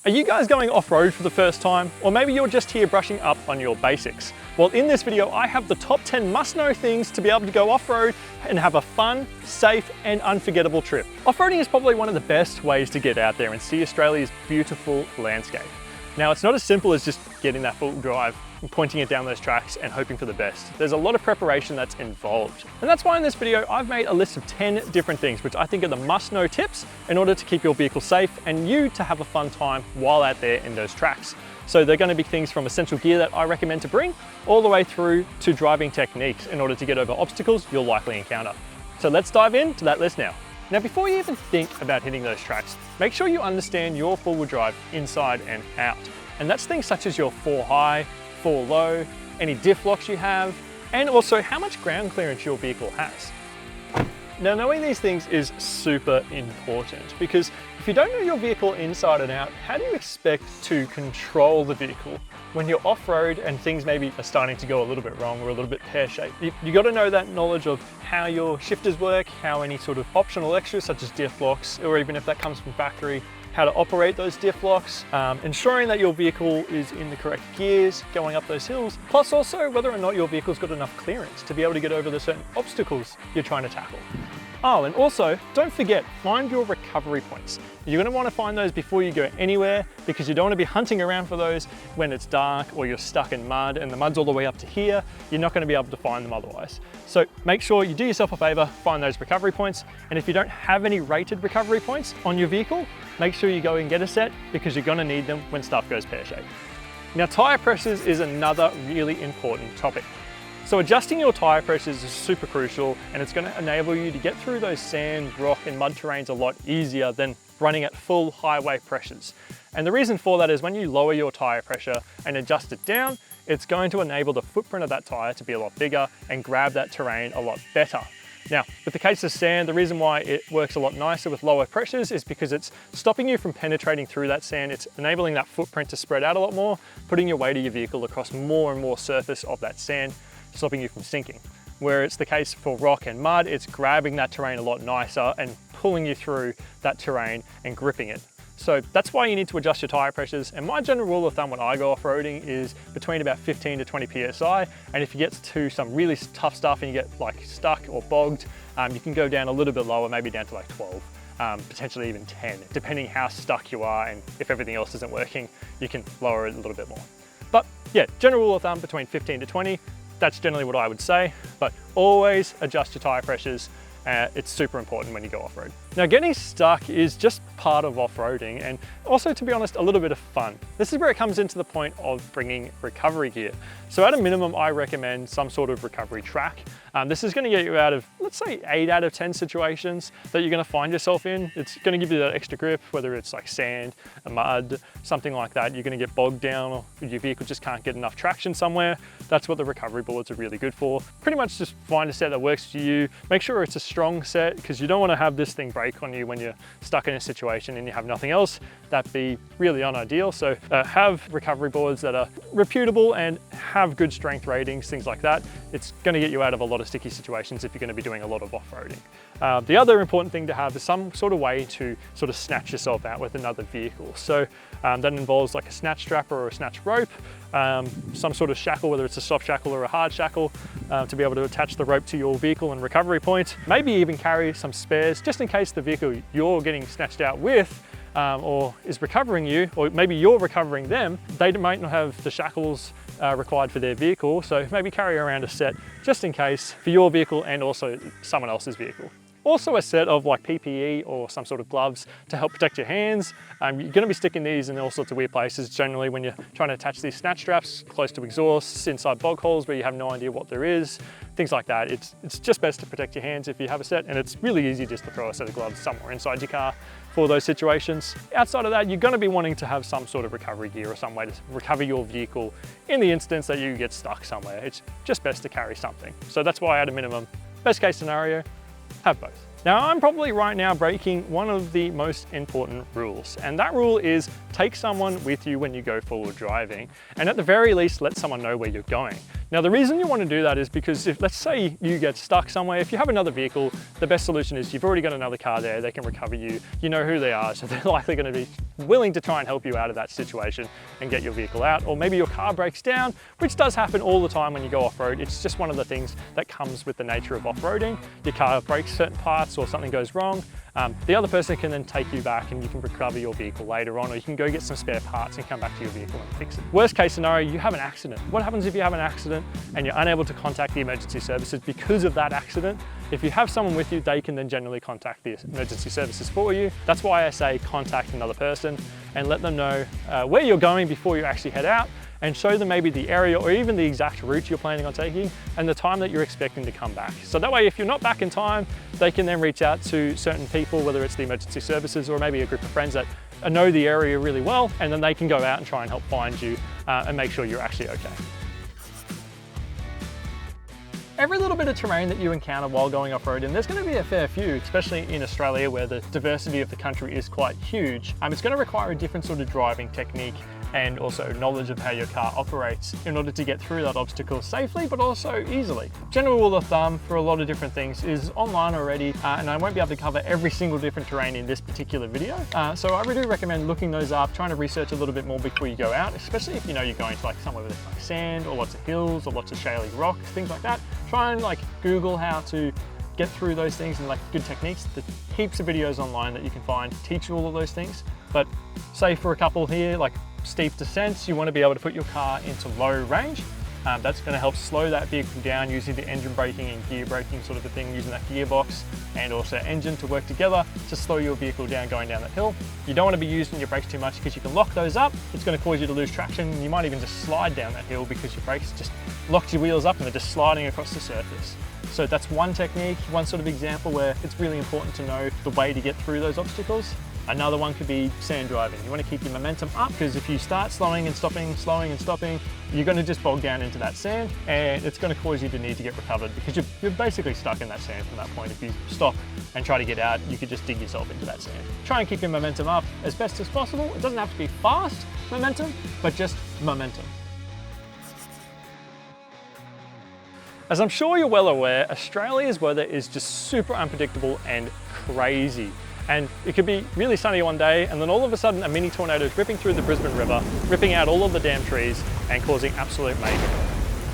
Are you guys going off-road for the first time? Or maybe you're just here brushing up on your basics? Well, in this video, I have the top 10 must-know things to be able to go off-road and have a fun, safe, and unforgettable trip. Off-roading is probably one of the best ways to get out there and see Australia's beautiful landscape. Now, it's not as simple as just getting that full drive and pointing it down those tracks and hoping for the best. There's a lot of preparation that's involved. And that's why in this video, I've made a list of 10 different things, which I think are the must-know tips in order to keep your vehicle safe and you to have a fun time while out there in those tracks. So they're going to be things from essential gear that I recommend to bring, all the way through to driving techniques in order to get over obstacles you'll likely encounter. So let's dive into that list now. Now, before you even think about hitting those tracks, make sure you understand your four-wheel drive inside and out. And that's things such as your 4 high, 4 low, any diff locks you have, and also how much ground clearance your vehicle has. Now, knowing these things is super important because if you don't know your vehicle inside and out, how do you expect to control the vehicle when you're off-road and things maybe are starting to go a little bit wrong or a little bit pear-shaped? You got to know that knowledge of how your shifters work, how any sort of optional extras such as diff locks, or even if that comes from factory, how to operate those diff locks, ensuring that your vehicle is in the correct gears going up those hills, plus also whether or not your vehicle's got enough clearance to be able to get over the certain obstacles you're trying to tackle. Oh, and also, don't forget, find your recovery points. You're gonna wanna find those before you go anywhere because you don't wanna be hunting around for those when it's dark or you're stuck in mud and the mud's all the way up to here. You're not gonna be able to find them otherwise. So make sure you do yourself a favor, find those recovery points. And if you don't have any rated recovery points on your vehicle, make sure you go and get a set because you're gonna need them when stuff goes pear-shaped. Now, tire pressures is another really important topic. So adjusting your tire pressures is super crucial and it's going to enable you to get through those sand, rock and mud terrains a lot easier than running at full highway pressures. And the reason for that is when you lower your tire pressure and adjust it down, it's going to enable the footprint of that tire to be a lot bigger and grab that terrain a lot better. Now, with the case of sand, the reason why it works a lot nicer with lower pressures is because it's stopping you from penetrating through that sand. It's enabling that footprint to spread out a lot more, putting your weight of your vehicle across more and more surface of that sand, stopping you from sinking. Where it's the case for rock and mud, it's grabbing that terrain a lot nicer and pulling you through that terrain and gripping it. So that's why you need to adjust your tire pressures. And my general rule of thumb when I go off-roading is between about 15 to 20 PSI. And if you get to some really tough stuff and you get like stuck or bogged, you can go down a little bit lower, maybe down to like 12. Potentially even 10, depending how stuck you are and if everything else isn't working, you can lower it a little bit more. But yeah, general rule of thumb between 15 to 20, that's generally what I would say, but always adjust your tire pressures. It's super important when you go off-road. Now, getting stuck is just part of off-roading and also, to be honest, a little bit of fun. This is where it comes into the point of bringing recovery gear. So at a minimum, I recommend some sort of recovery track. This is gonna get you out of, let's say 8 out of 10 situations that you're gonna find yourself in. It's gonna give you that extra grip, whether it's like sand, mud, something like that. You're gonna get bogged down or your vehicle just can't get enough traction somewhere. That's what the recovery boards are really good for. Pretty much just find a set that works for you. Make sure it's a strong set because you don't wanna have this thing break on you when you're stuck in a situation and you have nothing else. That'd be really unideal. So have recovery boards that are reputable and have good strength ratings, things like that. It's gonna get you out of a lot of sticky situations if you're gonna be doing a lot of off-roading. The other important thing to have is some sort of way to sort of snatch yourself out with another vehicle. So that involves like a snatch strap or a snatch rope, some sort of shackle, whether it's a soft shackle or a hard shackle, to be able to attach the rope to your vehicle and recovery point. Maybe even carry some spares just in case the vehicle you're getting snatched out with or is recovering you, or maybe you're recovering them, they might not have the shackles required for their vehicle. So maybe carry around a set just in case for your vehicle and also someone else's vehicle. Also a set of like PPE or some sort of gloves to help protect your hands. You're gonna be sticking these in all sorts of weird places generally when you're trying to attach these snatch straps close to exhausts, inside bog holes where you have no idea what there is, things like that. It's just best to protect your hands if you have a set, and it's really easy just to throw a set of gloves somewhere inside your car for those situations. Outside of that, you're gonna be wanting to have some sort of recovery gear or some way to recover your vehicle in the instance that you get stuck somewhere. It's just best to carry something. So that's why at a minimum, best case scenario, have both. Now, I'm probably right now breaking one of the most important rules, and that rule is take someone with you when you go forward driving, and at the very least, let someone know where you're going. Now the reason you want to do that is because if, let's say you get stuck somewhere, if you have another vehicle, the best solution is you've already got another car there, they can recover you, you know who they are, so they're likely going to be willing to try and help you out of that situation and get your vehicle out. Or maybe your car breaks down, which does happen all the time when you go off-road. It's just one of the things that comes with the nature of off-roading. Your car breaks certain parts or something goes wrong. The other person can then take you back and you can recover your vehicle later on, or you can go get some spare parts and come back to your vehicle and fix it. Worst case scenario, you have an accident. What happens if you have an accident and you're unable to contact the emergency services because of that accident? If you have someone with you, they can then generally contact the emergency services for you. That's why I say contact another person and let them know where you're going before you actually head out, and show them maybe the area or even the exact route you're planning on taking and the time that you're expecting to come back. So that way, if you're not back in time, they can then reach out to certain people, whether it's the emergency services or maybe a group of friends that know the area really well, and then they can go out and try and help find you and make sure you're actually okay. Every little bit of terrain that you encounter while going off-road, and there's going to be a fair few, especially in Australia where the diversity of the country is quite huge, it's going to require a different sort of driving technique and also knowledge of how your car operates in order to get through that obstacle safely, but also easily. General rule of thumb for a lot of different things is online already, and I won't be able to cover every single different terrain in this particular video. So I really recommend looking those up, trying to research a little bit more before you go out, especially if you know you're going to like somewhere with like sand or lots of hills or lots of shaly rocks, things like that. Try and like Google how to get through those things and like good techniques. There's heaps of videos online that you can find teach you all of those things. But say for a couple here, like steep descents, you want to be able to put your car into low range. That's going to help slow that vehicle down using the engine braking and gear braking sort of a thing, using that gearbox and also engine to work together to slow your vehicle down going down that hill. You don't want to be using your brakes too much because you can lock those up. It's going to cause you to lose traction. You might even just slide down that hill because your brakes just locked your wheels up and they're just sliding across the surface. So that's one technique, one sort of example where it's really important to know the way to get through those obstacles. Another one could be sand driving. You want to keep your momentum up because if you start slowing and stopping, you're going to just bog down into that sand and it's going to cause you to need to get recovered because you're basically stuck in that sand from that point. If you stop and try to get out, you could just dig yourself into that sand. Try and keep your momentum up as best as possible. It doesn't have to be fast momentum, but just momentum. As I'm sure you're well aware, Australia's weather is just super unpredictable and crazy. And it could be really sunny one day and then all of a sudden a mini tornado is ripping through the Brisbane River, ripping out all of the damn trees and causing absolute mayhem.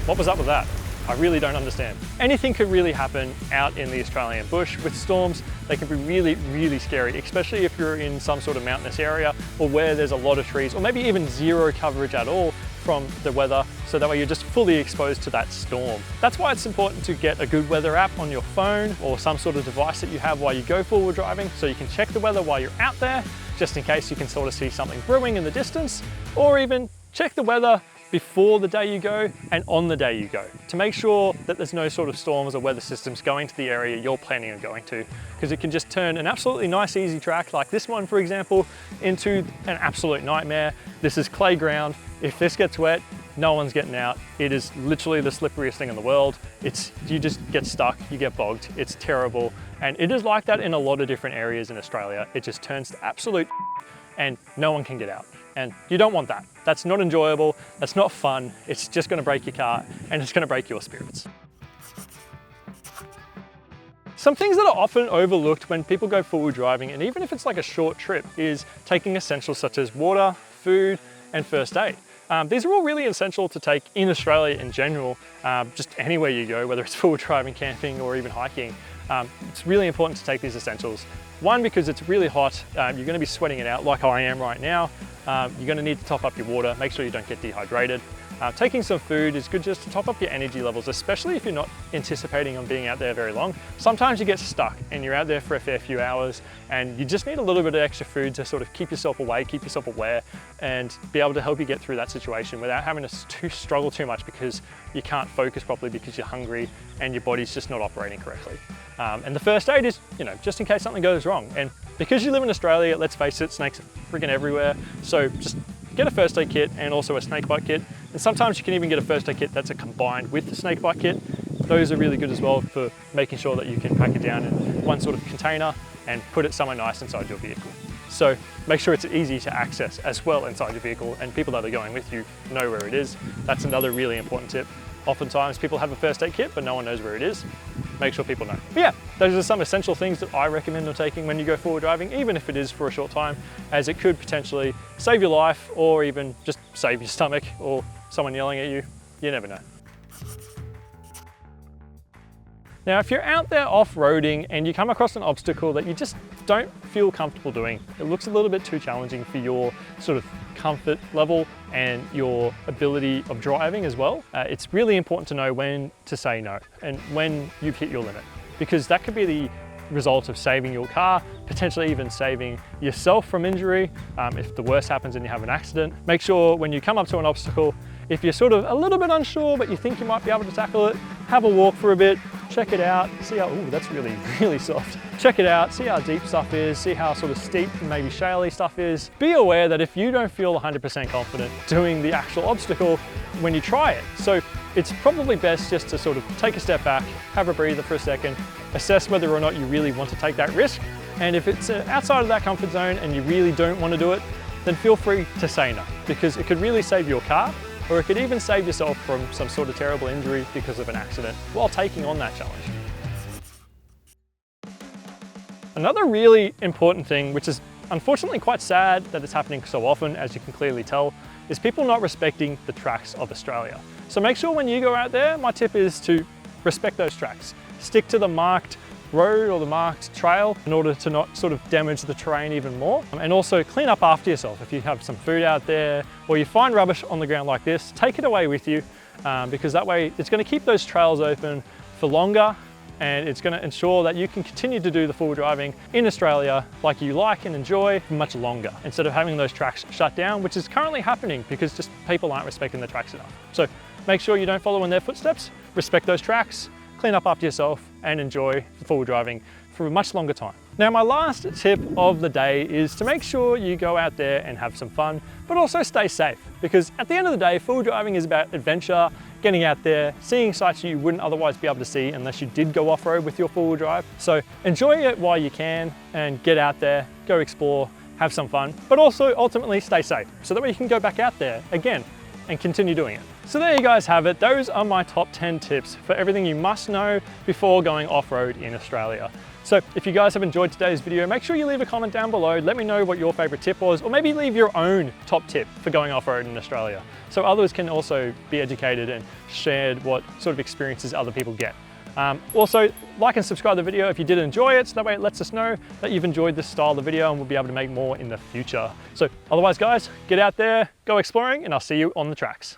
What was up with that? I really don't understand. Anything could really happen out in the Australian bush with storms. They can be really, really scary, especially if you're in some sort of mountainous area or where there's a lot of trees or maybe even zero coverage at all from the weather, so that way you're just fully exposed to that storm. That's why it's important to get a good weather app on your phone or some sort of device that you have while you go forward driving, so you can check the weather while you're out there, just in case you can sort of see something brewing in the distance, or even check the weather before the day you go and on the day you go to make sure that there's no sort of storms or weather systems going to the area you're planning on going to, because it can just turn an absolutely nice easy track like this one, for example, into an absolute nightmare. This is clay ground. If this gets wet, no one's getting out. It is literally the slipperiest thing in the world. You just get stuck, you get bogged. It's terrible. And it is like that in a lot of different areas in Australia. It just turns to absolute and no one can get out. And you don't want that. That's not enjoyable, that's not fun. It's just gonna break your car and it's gonna break your spirits. Some things that are often overlooked when people go forward driving, and even if it's like a short trip, is taking essentials such as water, food, and first aid. These are all really essential to take in Australia in general, just anywhere you go, whether it's forward driving, camping, or even hiking. It's really important to take these essentials. One, because it's really hot, you're going to be sweating it out like I am right now. You're going to need to top up your water, make sure you don't get dehydrated. Taking some food is good just to top up your energy levels, especially if you're not anticipating on being out there very long. Sometimes you get stuck and you're out there for a fair few hours and you just need a little bit of extra food to sort of keep yourself awake, keep yourself aware, and be able to help you get through that situation without having to struggle too much because you can't focus properly because you're hungry and your body's just not operating correctly. And the first aid is, just in case something goes wrong. And because you live in Australia, let's face it, snakes are freaking everywhere. So just get a first aid kit and also a snake bite kit. And sometimes you can even get a first aid kit that's combined with the snake bite kit. Those are really good as well for making sure that you can pack it down in one sort of container and put it somewhere nice inside your vehicle. So make sure it's easy to access as well inside your vehicle, and people that are going with you know where it is. That's another really important tip. Oftentimes people have a first aid kit, but no one knows where it is. Make sure people know. But yeah, those are some essential things that I recommend on taking when you go forward driving, even if it is for a short time, as it could potentially save your life or even just save your stomach or someone yelling at you. You never know. Now, if you're out there off-roading and you come across an obstacle that you just don't feel comfortable doing, it looks a little bit too challenging for your sort of comfort level and your ability of driving as well, it's really important to know when to say no and when you've hit your limit, because that could be the result of saving your car, potentially even saving yourself from injury if the worst happens and you have an accident. Make sure when you come up to an obstacle, if you're sort of a little bit unsure but you think you might be able to tackle it, have a walk for a bit, check it out, see how, ooh, that's really, really soft. Check it out, see how deep stuff is, see how sort of steep and maybe shaly stuff is. Be aware that if you don't feel 100% confident doing the actual obstacle when you try it. So it's probably best just to sort of take a step back, have a breather for a second, assess whether or not you really want to take that risk. And if it's outside of that comfort zone and you really don't want to do it, then feel free to say no, because it could really save your car, or it could even save yourself from some sort of terrible injury because of an accident while taking on that challenge. Another really important thing, which is unfortunately quite sad that it's happening so often, as you can clearly tell, is people not respecting the tracks of Australia. So make sure when you go out there, my tip is to respect those tracks. Stick to the marked road or the marked trail in order to not sort of damage the terrain even more. And also clean up after yourself. If you have some food out there or you find rubbish on the ground like this, take it away with you because that way it's going to keep those trails open for longer, and it's going to ensure that you can continue to do the full driving in Australia like you like and enjoy for much longer, instead of having those tracks shut down, which is currently happening because just people aren't respecting the tracks enough. So make sure you don't follow in their footsteps, respect those tracks, clean up after yourself and enjoy the full driving for a much longer time. Now, my last tip of the day is to make sure you go out there and have some fun, but also stay safe, because at the end of the day, full driving is about adventure, getting out there, seeing sights you wouldn't otherwise be able to see unless you did go off-road with your four-wheel drive. So enjoy it while you can and get out there, go explore, have some fun, but also ultimately stay safe, so that way you can go back out there again and continue doing it. So there you guys have it. Those are my top 10 tips for everything you must know before going off-road in Australia. So if you guys have enjoyed today's video, make sure you leave a comment down below. Let me know what your favorite tip was, or maybe leave your own top tip for going off-road in Australia, so others can also be educated and shared what sort of experiences other people get. Also, like and subscribe to the video if you did enjoy it, so that way it lets us know that you've enjoyed this style of video and we'll be able to make more in the future. So otherwise guys, get out there, go exploring, and I'll see you on the tracks.